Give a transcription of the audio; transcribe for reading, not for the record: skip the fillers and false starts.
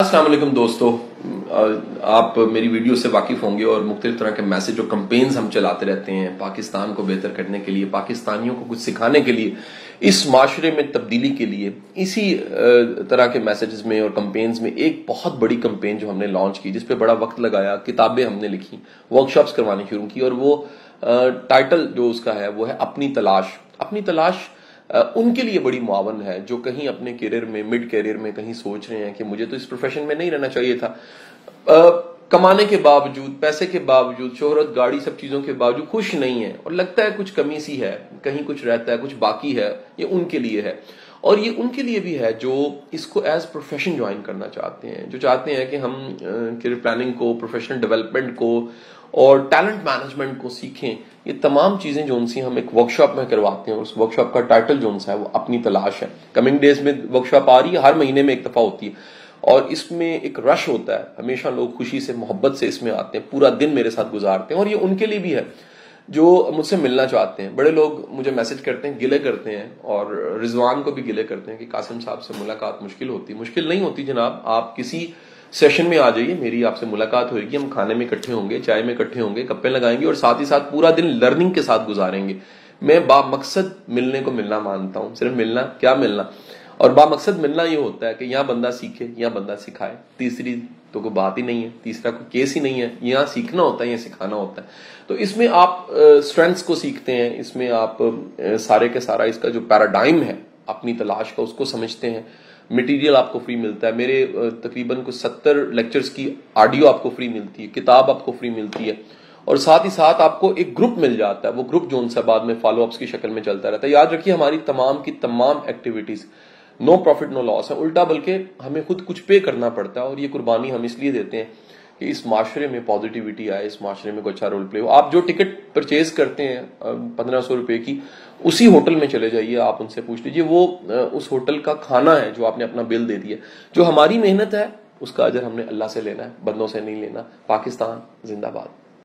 अस्सलाम वालेकुम दोस्तों, आप मेरी वीडियो से वाकिफ होंगे और मुख्तलिफ तरह के मैसेज और कंपेन्स हम चलाते रहते हैं पाकिस्तान को बेहतर करने के लिए, पाकिस्तानियों को कुछ सिखाने के लिए, इस माशरे में तब्दीली के लिए। इसी तरह के मैसेजेस में और कंपेन्स में एक बहुत बड़ी कंपेन जो हमने लॉन्च की, जिसपे बड़ा वक्त लगाया, किताबें हमने लिखी, वर्कशॉप्स करवानी शुरू की, और वो टाइटल जो उसका है वो है अपनी तलाश। अपनी तलाश उनके लिए बड़ी मुआवन है जो कहीं अपने करियर में, मिड करियर में कहीं सोच रहे हैं कि मुझे तो इस प्रोफेशन में नहीं रहना चाहिए था, कमाने के बावजूद, पैसे के बावजूद, शोहरत, गाड़ी, सब चीजों के बावजूद खुश नहीं है और लगता है कुछ कमी सी है, कहीं कुछ रहता है, कुछ बाकी है। ये उनके लिए है, और ये उनके लिए भी है जो इसको एज प्रोफेशन ज्वाइन करना चाहते हैं, जो चाहते हैं कि हम करियर प्लानिंग को, प्रोफेशनल डेवलपमेंट को और टैलेंट मैनेजमेंट को सीखें। ये तमाम चीजें जो उनसे हम एक वर्कशॉप में करवाते हैं, और उस वर्कशॉप का टाइटल जो उनसा है वो अपनी तलाश है। कमिंग डेज में वर्कशॉप आ रही है, हर महीने में एक दफा होती है, और इसमें एक रश होता है। हमेशा लोग खुशी से, मोहब्बत से इसमें आते हैं, पूरा दिन मेरे साथ गुजारते हैं। और ये उनके लिए भी है जो मुझसे मिलना चाहते हैं। बड़े लोग मुझे मैसेज करते हैं, गिले करते हैं, और रिजवान को भी गिले करते हैं कि कासिम साहब से मुलाकात मुश्किल होती। मुश्किल नहीं होती जनाब, आप किसी सेशन में आ जाइए, मेरी आपसे मुलाकात होगी, हम खाने में इकट्ठे होंगे, चाय में इकट्ठे होंगे, गप्पे लगाएंगे, और साथ ही साथ पूरा दिन लर्निंग के साथ गुजारेंगे। मैं बामकसद मिलने को मिलना मानता हूं। सिर्फ मिलना, क्या मिलना, और बामकसद मिलना ये होता है कि यहाँ बंदा सीखे, यहाँ बंदा सिखाए। तीसरी तो कोई बात ही नहीं है, तीसरा कोई केस ही नहीं है। यहाँ सीखना होता है, यहाँ सिखाना होता है। तो इसमें आप स्ट्रेंथ्स को सीखते हैं, इसमें आप सारे के सारा इसका जो पैराडाइम है अपनी तलाश का, उसको समझते हैं। मटेरियल आपको फ्री मिलता है। मेरे तकरीबन कुछ 70 लेक्चर्स की ऑडियो आपको फ्री मिलती है, किताब आपको फ्री मिलती है, और साथ ही साथ आपको एक ग्रुप मिल जाता है। वो ग्रुप जो उनसे बाद में फॉलो अप्स की शक्ल में चलता रहता है। याद रखिए, हमारी तमाम की तमाम activities no profit no loss है, उल्टा बल्कि हमें खुद कुछ पे करना पड़ता है, और ये कुर्बानी हम इसलिए देते हैं कि इस माशरे में पॉजिटिविटी आए, इस माशरे में कोई अच्छा रोल प्ले हो। आप जो टिकट परचेज करते हैं 1500 रुपए की, उसी होटल में चले जाइए, आप उनसे पूछ लीजिए, वो उस होटल का खाना है जो आपने अपना बिल दे दिया। जो हमारी मेहनत है उसका अजर हमने अल्लाह से लेना है, बंदों से नहीं लेना। पाकिस्तान जिंदाबाद।